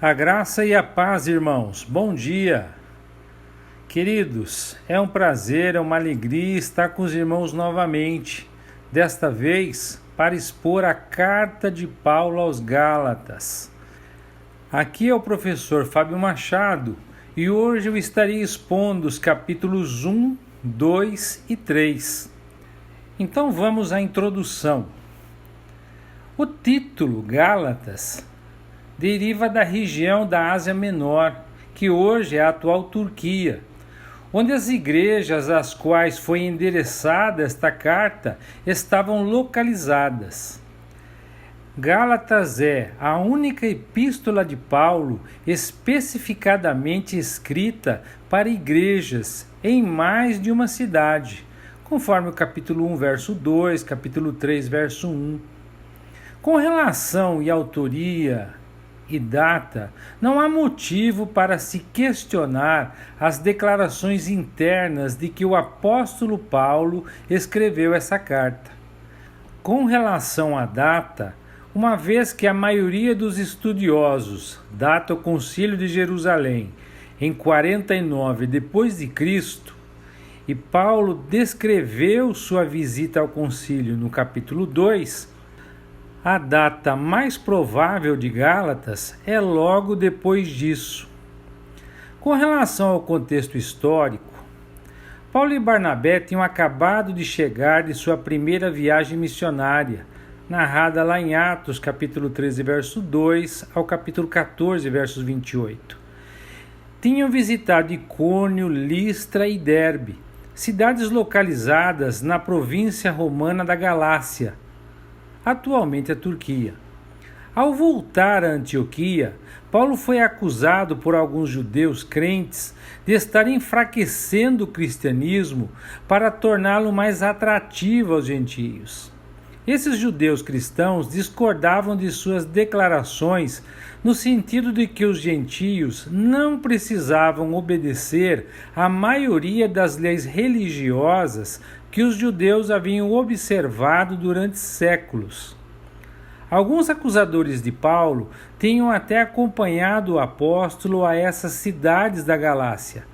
A graça e a paz, irmãos. Bom dia. Queridos, é um prazer, é uma alegria estar com os irmãos novamente. Desta vez, para expor a carta de Paulo aos Gálatas. Aqui é o professor Fábio Machado e hoje eu estarei expondo os capítulos 1, 2 e 3. Então vamos à introdução. O título Gálatas deriva da região da Ásia Menor, que hoje é a atual Turquia, onde as igrejas às quais foi endereçada esta carta estavam localizadas. Gálatas é a única epístola de Paulo especificadamente escrita para igrejas em mais de uma cidade, conforme o capítulo 1, verso 2, capítulo 3, verso 1. Com relação e autoria e data, não há motivo para se questionar as declarações internas de que o apóstolo Paulo escreveu essa carta. Com relação à data, uma vez que a maioria dos estudiosos data o Concílio de Jerusalém em 49 depois de Cristo, e Paulo descreveu sua visita ao concílio no capítulo 2, a data mais provável de Gálatas é logo depois disso. Com relação ao contexto histórico, Paulo e Barnabé tinham acabado de chegar de sua primeira viagem missionária, narrada lá em Atos, capítulo 13, verso 2, ao capítulo 14, versos 28. Tinham visitado Icônio, Listra e Derbe, cidades localizadas na província romana da Galácia, atualmente a Turquia. Ao voltar a Antioquia, Paulo foi acusado por alguns judeus crentes de estar enfraquecendo o cristianismo para torná-lo mais atrativo aos gentios. Esses judeus cristãos discordavam de suas declarações no sentido de que os gentios não precisavam obedecer à maioria das leis religiosas que os judeus haviam observado durante séculos. Alguns acusadores de Paulo tinham até acompanhado o apóstolo a essas cidades da Galácia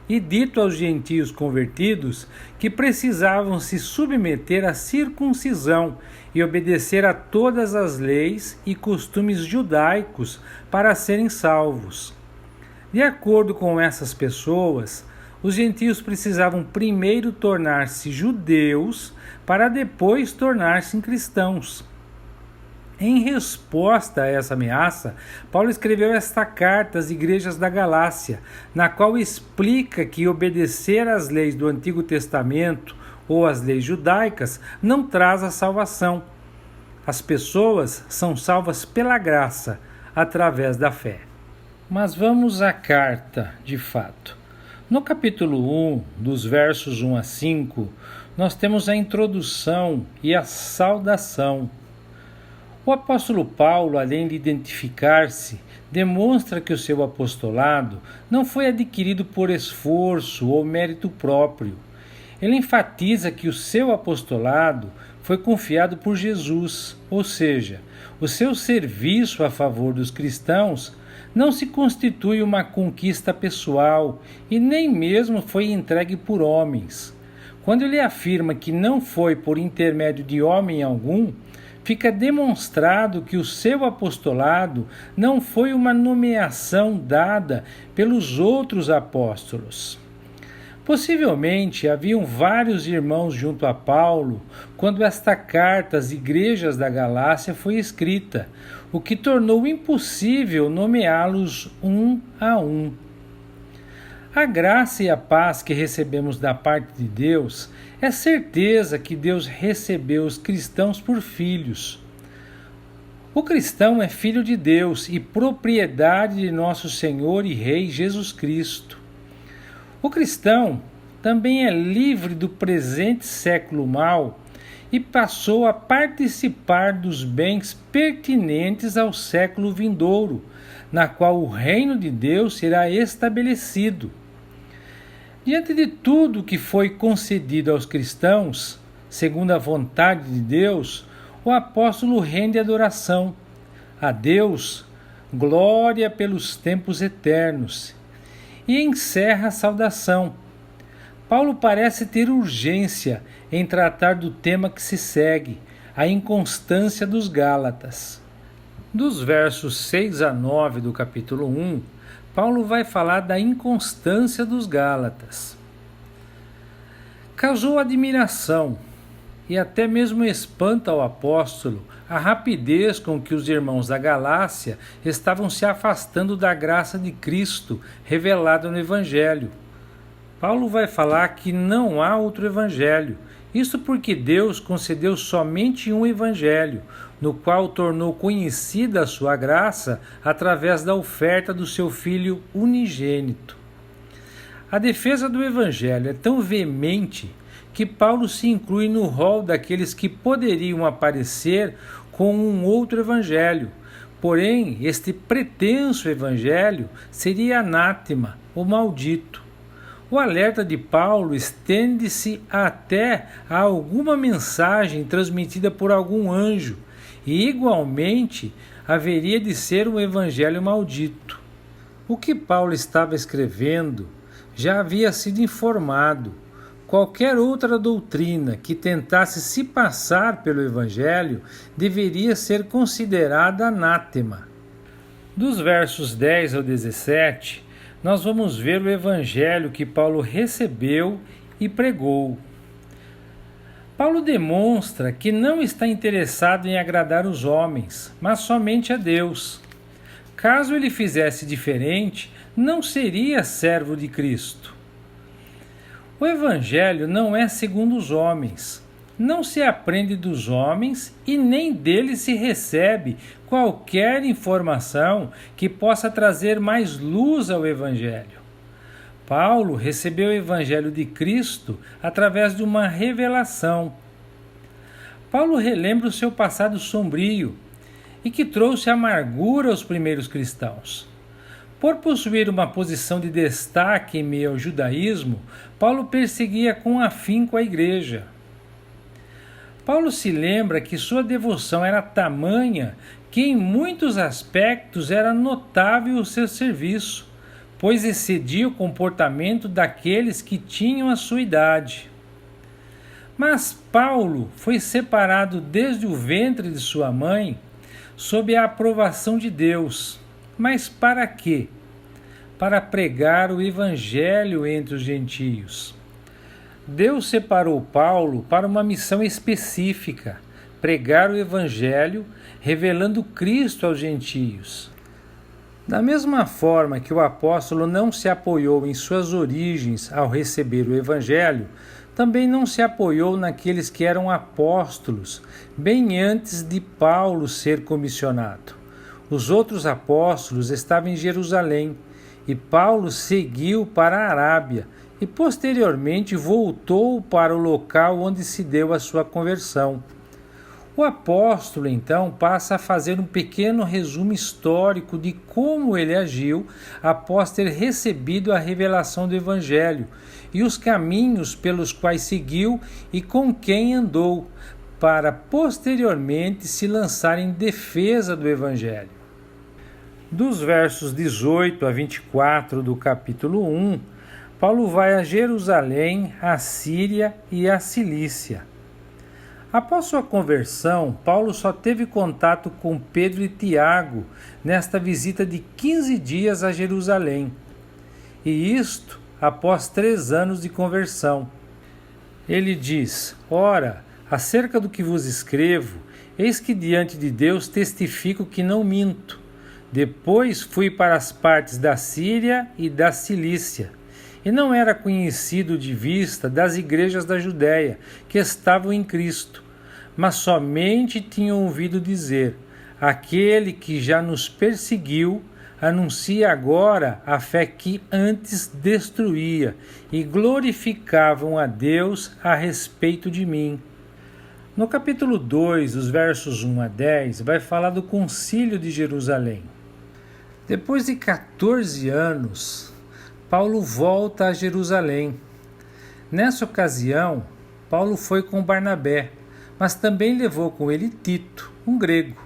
e dito aos gentios convertidos que precisavam se submeter à circuncisão e obedecer a todas as leis e costumes judaicos para serem salvos. De acordo com essas pessoas, os gentios precisavam primeiro tornar-se judeus para depois tornar-se cristãos. Em resposta a essa ameaça, Paulo escreveu esta carta às igrejas da Galácia, na qual explica que obedecer às leis do Antigo Testamento ou às leis judaicas não traz a salvação. As pessoas são salvas pela graça, através da fé. Mas vamos à carta, de fato. No capítulo 1, dos versos 1 a 5, nós temos a introdução e a saudação. O apóstolo Paulo, além de identificar-se, demonstra que o seu apostolado não foi adquirido por esforço ou mérito próprio. Ele enfatiza que o seu apostolado foi confiado por Jesus, ou seja, o seu serviço a favor dos cristãos não se constitui uma conquista pessoal e nem mesmo foi entregue por homens. Quando ele afirma que não foi por intermédio de homem algum, fica demonstrado que o seu apostolado não foi uma nomeação dada pelos outros apóstolos. Possivelmente haviam vários irmãos junto a Paulo quando esta carta às igrejas da Galácia foi escrita, o que tornou impossível nomeá-los um a um. A graça e a paz que recebemos da parte de Deus é certeza que Deus recebeu os cristãos por filhos. O cristão é filho de Deus e propriedade de nosso Senhor e Rei Jesus Cristo. O cristão também é livre do presente século mau e passou a participar dos bens pertinentes ao século vindouro, na qual o reino de Deus será estabelecido. Diante de tudo que foi concedido aos cristãos, segundo a vontade de Deus, o apóstolo rende adoração a Deus glória pelos tempos eternos. E encerra a saudação. Paulo parece ter urgência em tratar do tema que se segue, a inconstância dos Gálatas. Dos versos 6 a 9 do capítulo 1, Paulo vai falar da inconstância dos Gálatas. Causou admiração e até mesmo espanto ao apóstolo a rapidez com que os irmãos da Galácia estavam se afastando da graça de Cristo revelada no Evangelho. Paulo vai falar que não há outro Evangelho, isso porque Deus concedeu somente um Evangelho, no qual tornou conhecida a sua graça através da oferta do seu Filho unigênito. A defesa do Evangelho é tão veemente que Paulo se inclui no rol daqueles que poderiam aparecer com um outro Evangelho. Porém, este pretenso Evangelho seria anátema, ou maldito. O alerta de Paulo estende-se até a alguma mensagem transmitida por algum anjo, e igualmente haveria de ser um evangelho maldito. O que Paulo estava escrevendo já havia sido informado. Qualquer outra doutrina que tentasse se passar pelo evangelho deveria ser considerada anátema. Dos versos 10 ao 17, nós vamos ver o evangelho que Paulo recebeu e pregou. Paulo demonstra que não está interessado em agradar os homens, mas somente a Deus. Caso ele fizesse diferente, não seria servo de Cristo. O evangelho não é segundo os homens. Não se aprende dos homens e nem deles se recebe qualquer informação que possa trazer mais luz ao evangelho. Paulo recebeu o Evangelho de Cristo através de uma revelação. Paulo relembra o seu passado sombrio e que trouxe amargura aos primeiros cristãos. Por possuir uma posição de destaque em meio ao judaísmo, Paulo perseguia com afinco a igreja. Paulo se lembra que sua devoção era tamanha que em muitos aspectos era notável o seu serviço, pois excedia o comportamento daqueles que tinham a sua idade. Mas Paulo foi separado desde o ventre de sua mãe, sob a aprovação de Deus. Mas para quê? Para pregar o Evangelho entre os gentios. Deus separou Paulo para uma missão específica, pregar o Evangelho, revelando Cristo aos gentios. Da mesma forma que o apóstolo não se apoiou em suas origens ao receber o Evangelho, também não se apoiou naqueles que eram apóstolos, bem antes de Paulo ser comissionado. Os outros apóstolos estavam em Jerusalém, e Paulo seguiu para a Arábia, e posteriormente voltou para o local onde se deu a sua conversão. O apóstolo, então, passa a fazer um pequeno resumo histórico de como ele agiu após ter recebido a revelação do Evangelho e os caminhos pelos quais seguiu e com quem andou, para posteriormente se lançar em defesa do Evangelho. Dos versos 18 a 24 do capítulo 1, Paulo vai a Jerusalém, a Síria e a Cilícia. Após sua conversão, Paulo só teve contato com Pedro e Tiago nesta visita de 15 dias a Jerusalém. E isto após 3 anos de conversão. Ele diz: Ora, acerca do que vos escrevo, eis que diante de Deus testifico que não minto. Depois fui para as partes da Síria e da Cilícia, e não era conhecido de vista das igrejas da Judéia, que estavam em Cristo, mas somente tinham ouvido dizer: aquele que já nos perseguiu anuncia agora a fé que antes destruía, e glorificavam a Deus a respeito de mim. No capítulo 2, os versos 1 a 10, vai falar do concílio de Jerusalém. Depois de 14 anos, Paulo volta a Jerusalém. Nessa ocasião, Paulo foi com Barnabé, mas também levou com ele Tito, um grego.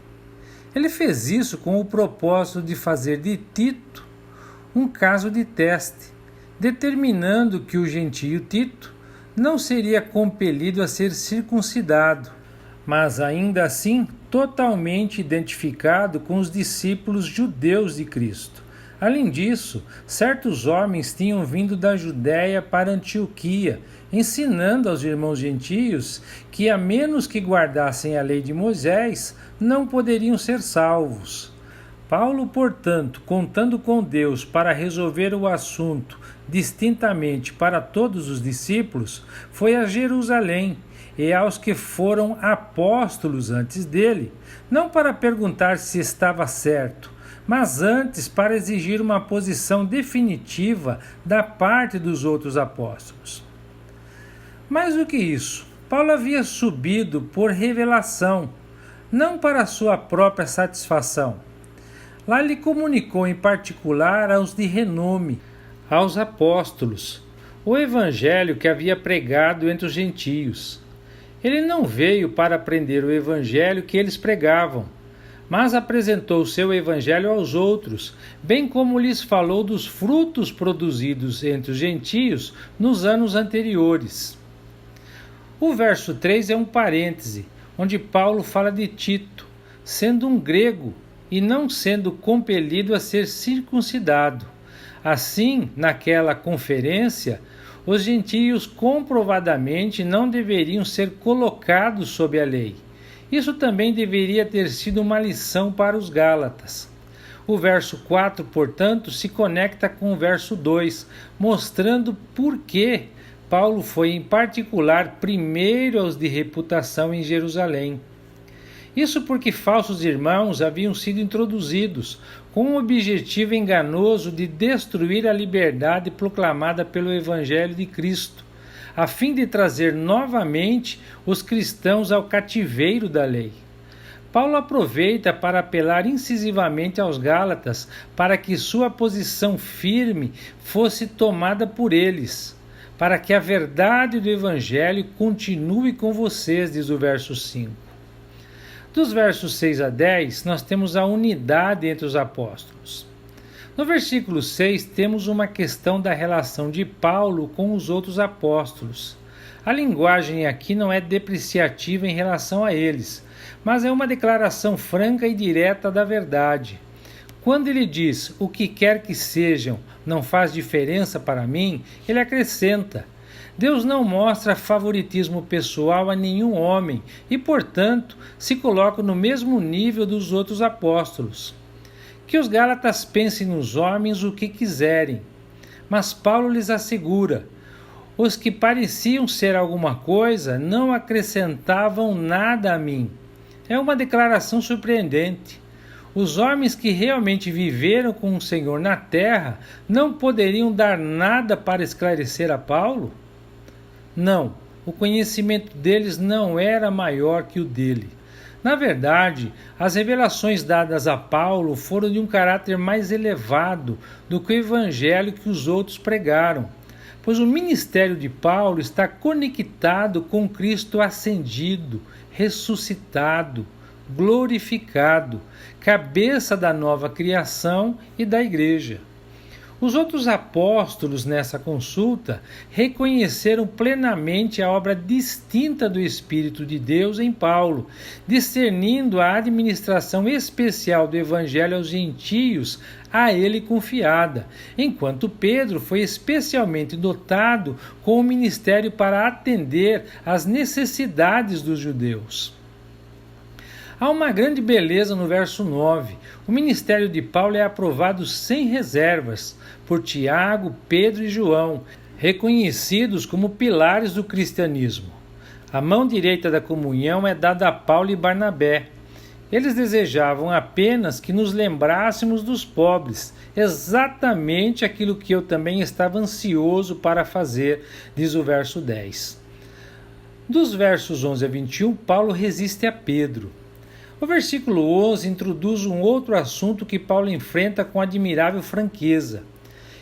Ele fez isso com o propósito de fazer de Tito um caso de teste, determinando que o gentio Tito não seria compelido a ser circuncidado, mas ainda assim totalmente identificado com os discípulos judeus de Cristo. Além disso, certos homens tinham vindo da Judéia para Antioquia, ensinando aos irmãos gentios que, a menos que guardassem a lei de Moisés, não poderiam ser salvos. Paulo, portanto, contando com Deus para resolver o assunto distintamente para todos os discípulos, foi a Jerusalém e aos que foram apóstolos antes dele, não para perguntar se estava certo, mas antes para exigir uma posição definitiva da parte dos outros apóstolos. Mais do que isso, Paulo havia subido por revelação, não para sua própria satisfação. Lá ele comunicou em particular aos de renome, aos apóstolos, o evangelho que havia pregado entre os gentios. Ele não veio para aprender o evangelho que eles pregavam, mas apresentou o seu evangelho aos outros, bem como lhes falou dos frutos produzidos entre os gentios nos anos anteriores. O verso 3 é um parêntese, onde Paulo fala de Tito, sendo um grego e não sendo compelido a ser circuncidado. Assim, naquela conferência, os gentios comprovadamente não deveriam ser colocados sob a lei. Isso também deveria ter sido uma lição para os Gálatas. O verso 4, portanto, se conecta com o verso 2, mostrando por que Paulo foi em particular primeiro aos de reputação em Jerusalém. Isso porque falsos irmãos haviam sido introduzidos com o objetivo enganoso de destruir a liberdade proclamada pelo Evangelho de Cristo, a fim de trazer novamente os cristãos ao cativeiro da lei. Paulo aproveita para apelar incisivamente aos Gálatas para que sua posição firme fosse tomada por eles, para que a verdade do Evangelho continue com vocês, diz o verso 5. Dos versos 6 a 10, nós temos a unidade entre os apóstolos. No versículo 6, temos uma questão da relação de Paulo com os outros apóstolos. A linguagem aqui não é depreciativa em relação a eles, mas é uma declaração franca e direta da verdade. Quando ele diz, o que quer que sejam, não faz diferença para mim, ele acrescenta, Deus não mostra favoritismo pessoal a nenhum homem e, portanto, se coloca no mesmo nível dos outros apóstolos. Que os Gálatas pensem nos homens o que quiserem, mas Paulo lhes assegura, os que pareciam ser alguma coisa não acrescentavam nada a mim. É uma declaração surpreendente. Os homens que realmente viveram com o Senhor na terra não poderiam dar nada para esclarecer a Paulo? Não, o conhecimento deles não era maior que o dele. Na verdade, as revelações dadas a Paulo foram de um caráter mais elevado do que o evangelho que os outros pregaram, pois o ministério de Paulo está conectado com Cristo ascendido, ressuscitado, glorificado, cabeça da nova criação e da igreja. Os outros apóstolos nessa consulta reconheceram plenamente a obra distinta do Espírito de Deus em Paulo, discernindo a administração especial do Evangelho aos gentios a ele confiada, enquanto Pedro foi especialmente dotado com o ministério para atender às necessidades dos judeus. Há uma grande beleza no verso 9. O ministério de Paulo é aprovado sem reservas por Tiago, Pedro e João, reconhecidos como pilares do cristianismo. A mão direita da comunhão é dada a Paulo e Barnabé. Eles desejavam apenas que nos lembrássemos dos pobres, exatamente aquilo que eu também estava ansioso para fazer, diz o verso 10. Dos versos 11 a 21, Paulo resiste a Pedro. O versículo 11 introduz um outro assunto que Paulo enfrenta com admirável franqueza.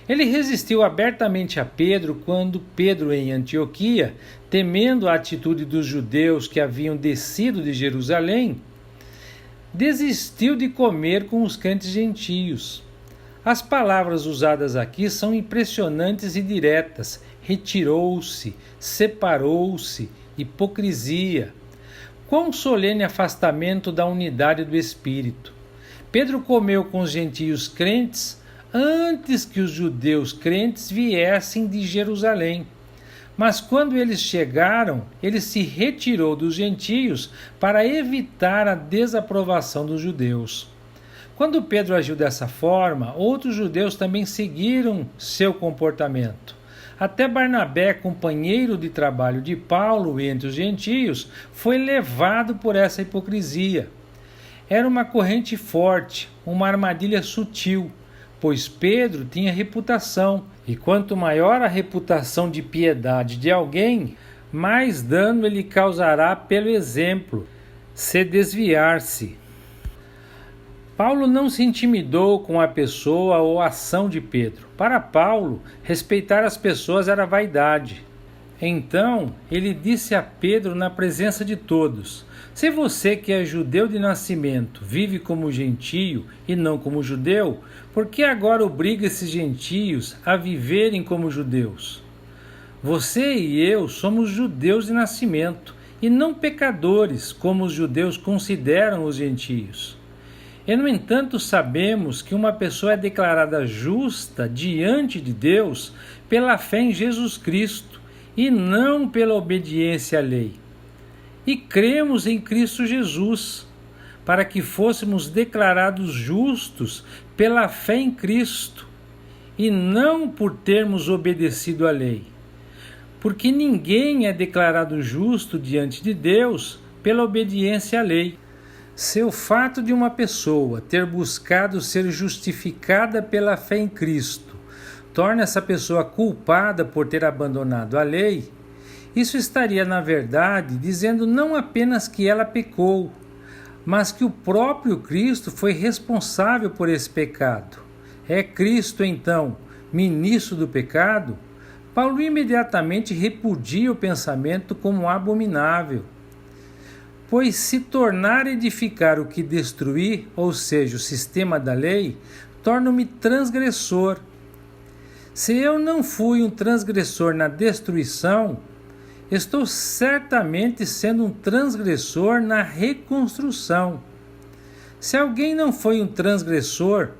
Ele resistiu abertamente a Pedro quando Pedro, em Antioquia, temendo a atitude dos judeus que haviam descido de Jerusalém, desistiu de comer com os crentes gentios. As palavras usadas aqui são impressionantes e diretas: retirou-se, separou-se, hipocrisia. Quão solene afastamento da unidade do Espírito! Pedro comeu com os gentios crentes antes que os judeus crentes viessem de Jerusalém. Mas quando eles chegaram, ele se retirou dos gentios para evitar a desaprovação dos judeus. Quando Pedro agiu dessa forma, outros judeus também seguiram seu comportamento. Até Barnabé, companheiro de trabalho de Paulo entre os gentios, foi levado por essa hipocrisia. Era uma corrente forte, uma armadilha sutil, pois Pedro tinha reputação, e quanto maior a reputação de piedade de alguém, mais dano ele causará pelo exemplo, se desviar-se. Paulo não se intimidou com a pessoa ou a ação de Pedro. Para Paulo, respeitar as pessoas era vaidade. Então, ele disse a Pedro na presença de todos: se você que é judeu de nascimento vive como gentio e não como judeu, por que agora obriga esses gentios a viverem como judeus? Você e eu somos judeus de nascimento e não pecadores, como os judeus consideram os gentios. E, no entanto, sabemos que uma pessoa é declarada justa diante de Deus pela fé em Jesus Cristo e não pela obediência à lei. E cremos em Cristo Jesus, para que fôssemos declarados justos pela fé em Cristo e não por termos obedecido à lei. Porque ninguém é declarado justo diante de Deus pela obediência à lei. Se o fato de uma pessoa ter buscado ser justificada pela fé em Cristo torna essa pessoa culpada por ter abandonado a lei, isso estaria, na verdade, dizendo não apenas que ela pecou, mas que o próprio Cristo foi responsável por esse pecado. É Cristo, então, ministro do pecado? Paulo imediatamente repudia o pensamento como abominável. Pois se tornar edificar o que destruir, ou seja, o sistema da lei, torno-me transgressor. Se eu não fui um transgressor na destruição, estou certamente sendo um transgressor na reconstrução. Se alguém não foi um transgressor,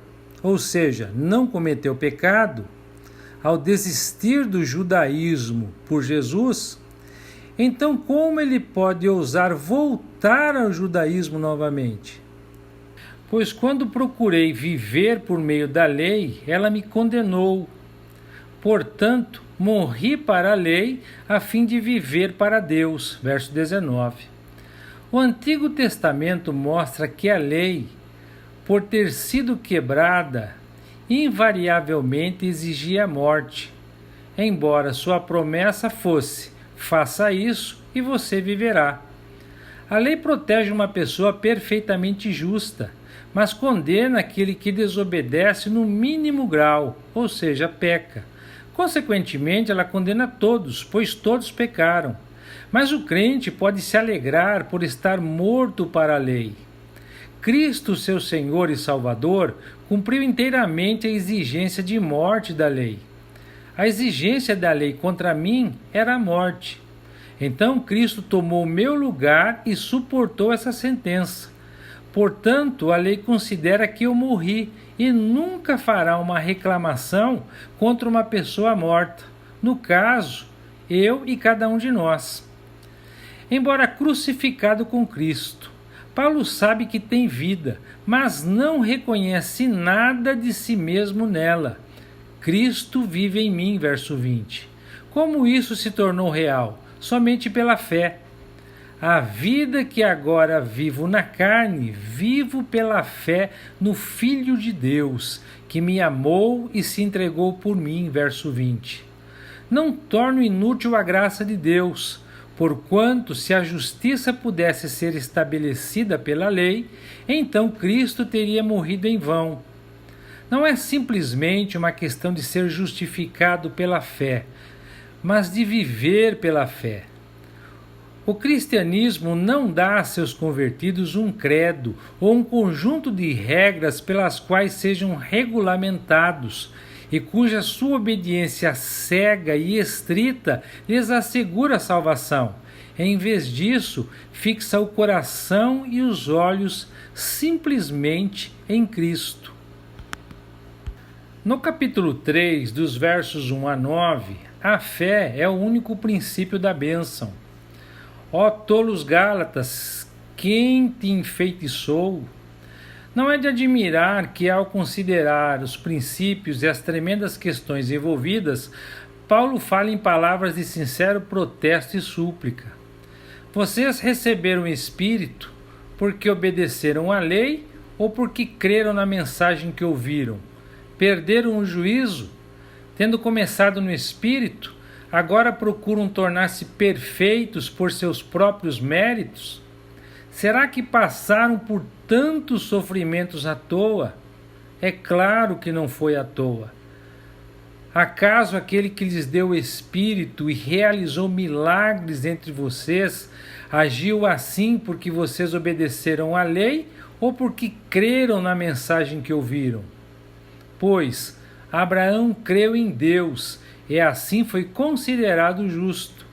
ou seja, não cometeu pecado, ao desistir do judaísmo por Jesus, então como ele pode ousar voltar ao judaísmo novamente? Pois quando procurei viver por meio da lei, ela me condenou. Portanto, morri para a lei a fim de viver para Deus. Verso 19. O Antigo Testamento mostra que a lei, por ter sido quebrada, invariavelmente exigia a morte, embora sua promessa fosse: faça isso e você viverá. A lei protege uma pessoa perfeitamente justa, mas condena aquele que desobedece no mínimo grau, ou seja, peca. Consequentemente, ela condena todos, pois todos pecaram. Mas o crente pode se alegrar por estar morto para a lei. Cristo, seu Senhor e Salvador, cumpriu inteiramente a exigência de morte da lei. A exigência da lei contra mim era a morte. Então Cristo tomou o meu lugar e suportou essa sentença. Portanto, a lei considera que eu morri e nunca fará uma reclamação contra uma pessoa morta. No caso, eu e cada um de nós. Embora crucificado com Cristo, Paulo sabe que tem vida, mas não reconhece nada de si mesmo nela. Cristo vive em mim, verso 20. Como isso se tornou real? Somente pela fé. A vida que agora vivo na carne, vivo pela fé no Filho de Deus, que me amou e se entregou por mim, verso 20. Não torno inútil a graça de Deus, porquanto se a justiça pudesse ser estabelecida pela lei, então Cristo teria morrido em vão. Não é simplesmente uma questão de ser justificado pela fé, mas de viver pela fé. O cristianismo não dá a seus convertidos um credo ou um conjunto de regras pelas quais sejam regulamentados e cuja sua obediência cega e estrita lhes assegura a salvação. Em vez disso, fixa o coração e os olhos simplesmente em Cristo. No capítulo 3, dos versos 1 a 9, a fé é o único princípio da bênção. Ó tolos Gálatas, quem te enfeitiçou? Não é de admirar que, ao considerar os princípios e as tremendas questões envolvidas, Paulo fala em palavras de sincero protesto e súplica. Vocês receberam o Espírito porque obedeceram à lei ou porque creram na mensagem que ouviram? Perderam o juízo? Tendo começado no Espírito, agora procuram tornar-se perfeitos por seus próprios méritos? Será que passaram por tantos sofrimentos à toa? É claro que não foi à toa. Acaso aquele que lhes deu o Espírito e realizou milagres entre vocês agiu assim porque vocês obedeceram à lei ou porque creram na mensagem que ouviram? Pois Abraão creu em Deus e assim foi considerado justo.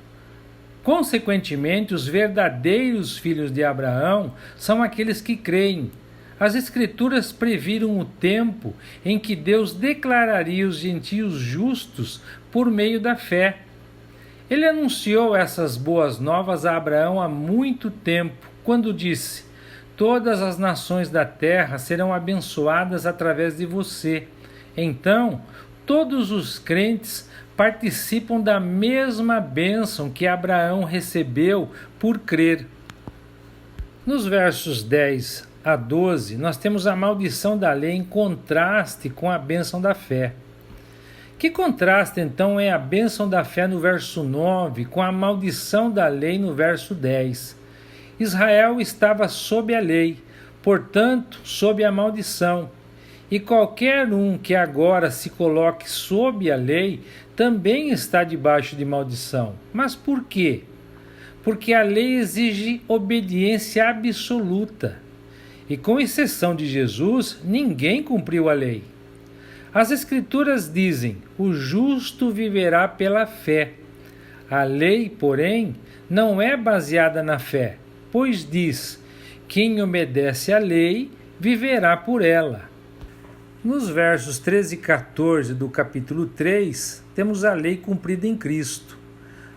Consequentemente, os verdadeiros filhos de Abraão são aqueles que creem. As Escrituras previram o tempo em que Deus declararia os gentios justos por meio da fé. Ele anunciou essas boas novas a Abraão há muito tempo, quando disse: todas as nações da terra serão abençoadas através de você. Então, todos os crentes participam da mesma bênção que Abraão recebeu por crer. Nos versos 10 a 12, nós temos a maldição da lei em contraste com a bênção da fé. Que contraste, então, é a bênção da fé no verso 9 com a maldição da lei no verso 10? Israel estava sob a lei, portanto, sob a maldição. E qualquer um que agora se coloque sob a lei também está debaixo de maldição. Mas por quê? Porque a lei exige obediência absoluta. E com exceção de Jesus, ninguém cumpriu a lei. As Escrituras dizem: o justo viverá pela fé. A lei, porém, não é baseada na fé, pois diz: quem obedece à lei viverá por ela. Nos versos 13 e 14 do capítulo 3, temos a lei cumprida em Cristo.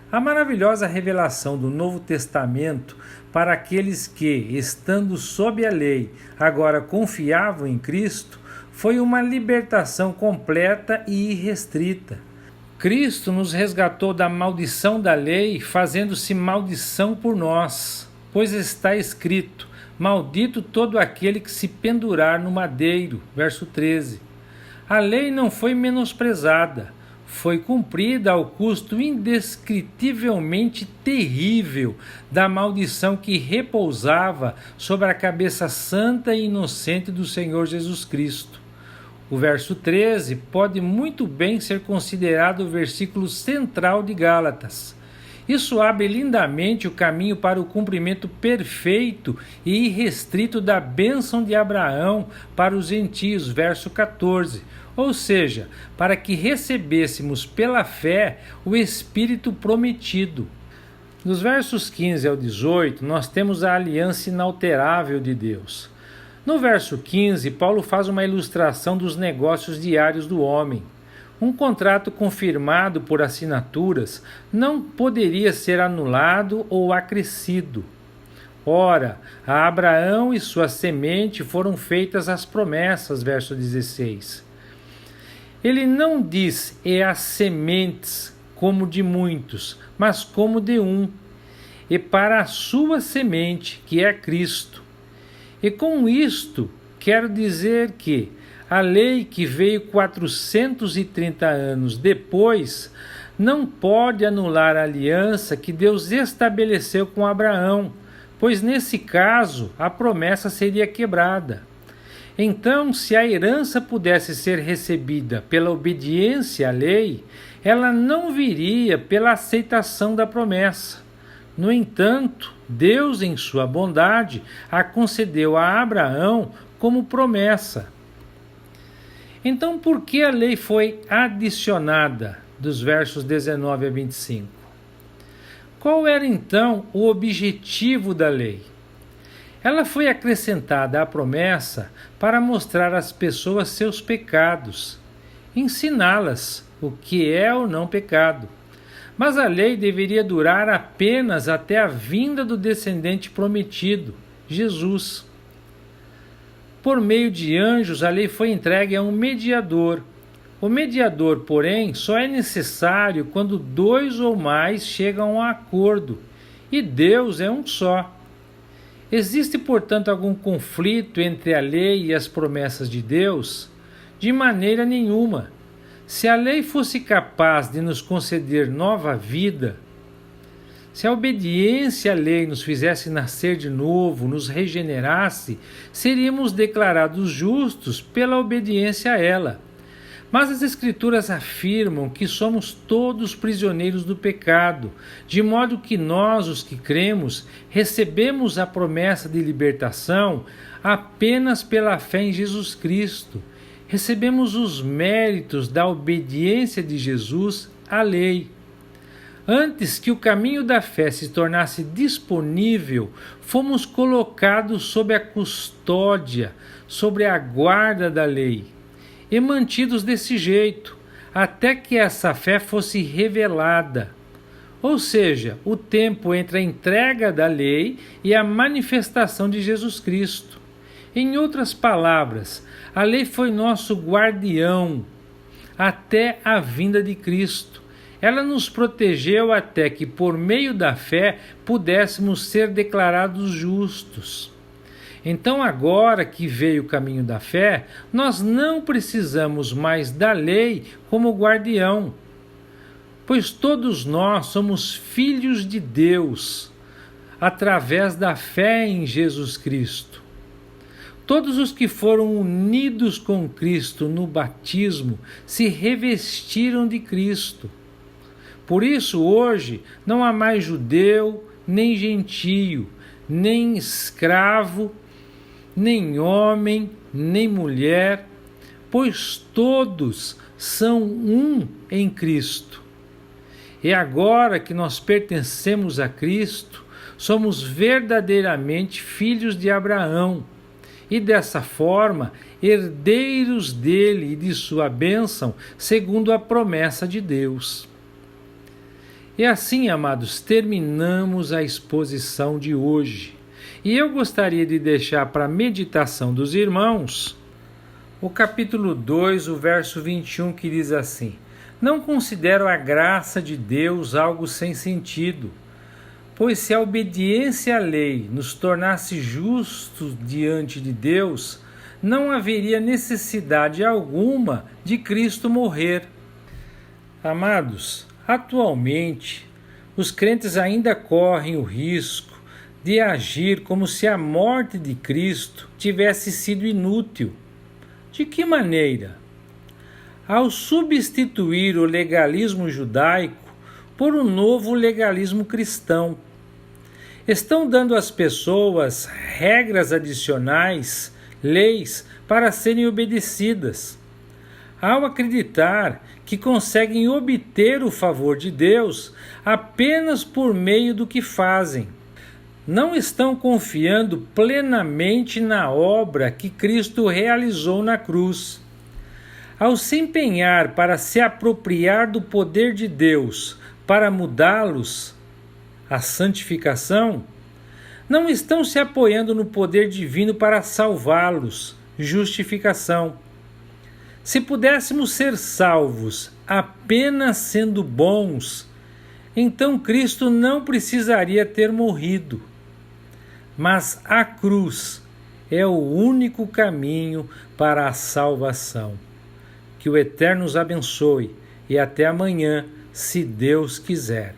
A maravilhosa revelação do Novo Testamento para aqueles que, estando sob a lei, agora confiavam em Cristo, foi uma libertação completa e irrestrita. Cristo nos resgatou da maldição da lei, fazendo-se maldição por nós, pois está escrito: maldito todo aquele que se pendurar no madeiro. Verso 13. A lei não foi menosprezada, foi cumprida ao custo indescritivelmente terrível da maldição que repousava sobre a cabeça santa e inocente do Senhor Jesus Cristo. O verso 13 pode muito bem ser considerado o versículo central de Gálatas. Isso abre lindamente o caminho para o cumprimento perfeito e irrestrito da bênção de Abraão para os gentios, verso 14, ou seja, para que recebêssemos pela fé o Espírito prometido. Nos versos 15 ao 18, nós temos a aliança inalterável de Deus. No verso 15, Paulo faz uma ilustração dos negócios diários do homem. Um contrato confirmado por assinaturas não poderia ser anulado ou acrescido. Ora, a Abraão e sua semente foram feitas as promessas, verso 16. Ele não diz "e as sementes", como de muitos, mas como de um, e para a sua semente, que é Cristo. E com isto, quero dizer que a lei que veio 430 anos depois não pode anular a aliança que Deus estabeleceu com Abraão, pois nesse caso a promessa seria quebrada. Então, se a herança pudesse ser recebida pela obediência à lei, ela não viria pela aceitação da promessa. No entanto, Deus, em sua bondade, a concedeu a Abraão como promessa. Então, por que a lei foi adicionada, dos versos 19 a 25? Qual era, então, o objetivo da lei? Ela foi acrescentada à promessa para mostrar às pessoas seus pecados, ensiná-las o que é ou não pecado. Mas a lei deveria durar apenas até a vinda do descendente prometido, Jesus. Por meio de anjos, a lei foi entregue a um mediador. O mediador, porém, só é necessário quando 2 ou mais chegam a um acordo, e Deus é um só. Existe, portanto, algum conflito entre a lei e as promessas de Deus? De maneira nenhuma. Se a lei fosse capaz de nos conceder nova vida, se a obediência à lei nos fizesse nascer de novo, nos regenerasse, seríamos declarados justos pela obediência a ela. Mas as Escrituras afirmam que somos todos prisioneiros do pecado, de modo que nós, os que cremos, recebemos a promessa de libertação apenas pela fé em Jesus Cristo. Recebemos os méritos da obediência de Jesus à lei. Antes que o caminho da fé se tornasse disponível, fomos colocados sob a custódia, sobre a guarda da lei, e mantidos desse jeito, até que essa fé fosse revelada. Ou seja, o tempo entre a entrega da lei e a manifestação de Jesus Cristo. Em outras palavras, a lei foi nosso guardião até a vinda de Cristo. Ela nos protegeu até que, por meio da fé, pudéssemos ser declarados justos. Então, agora que veio o caminho da fé, nós não precisamos mais da lei como guardião, pois todos nós somos filhos de Deus, através da fé em Jesus Cristo. Todos os que foram unidos com Cristo no batismo se revestiram de Cristo. Por isso, hoje, não há mais judeu, nem gentio, nem escravo, nem homem, nem mulher, pois todos são um em Cristo. E agora que nós pertencemos a Cristo, somos verdadeiramente filhos de Abraão, e dessa forma, herdeiros dele e de sua bênção, segundo a promessa de Deus. E assim, amados, terminamos a exposição de hoje. E eu gostaria de deixar para a meditação dos irmãos o capítulo 2, o verso 21, que diz assim: Não considero a graça de Deus algo sem sentido, pois se a obediência à lei nos tornasse justos diante de Deus, não haveria necessidade alguma de Cristo morrer. Amados, atualmente, os crentes ainda correm o risco de agir como se a morte de Cristo tivesse sido inútil. De que maneira? Ao substituir o legalismo judaico por um novo legalismo cristão, estão dando às pessoas regras adicionais, leis, para serem obedecidas. Ao acreditar que conseguem obter o favor de Deus apenas por meio do que fazem, não estão confiando plenamente na obra que Cristo realizou na cruz. Ao se empenhar para se apropriar do poder de Deus para mudá-los, a santificação, não estão se apoiando no poder divino para salvá-los, justificação. Se pudéssemos ser salvos apenas sendo bons, então Cristo não precisaria ter morrido. Mas a cruz é o único caminho para a salvação. Que o Eterno os abençoe e até amanhã, se Deus quiser.